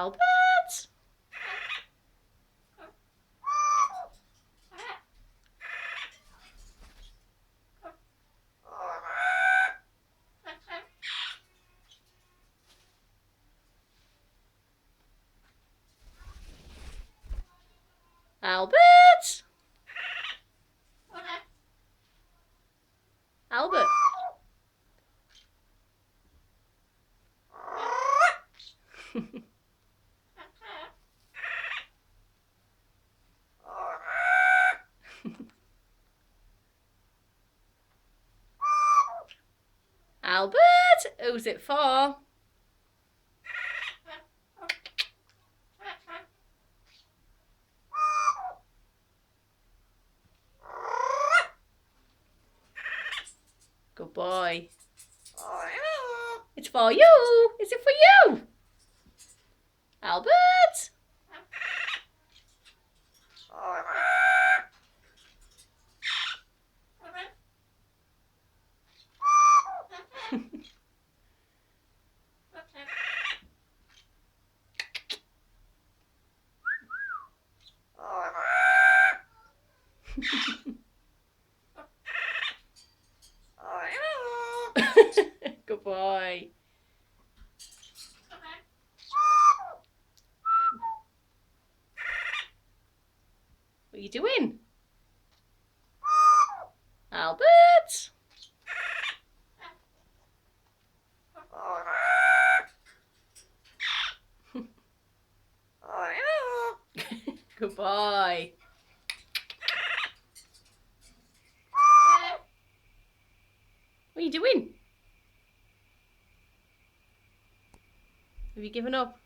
Albert! Albert! Albert! Albert! Who's it for? Good boy. It's for you. Is it for you? Albert? Good boy. What are you doing? Albert? Good boy. What are you doing? Have you given up?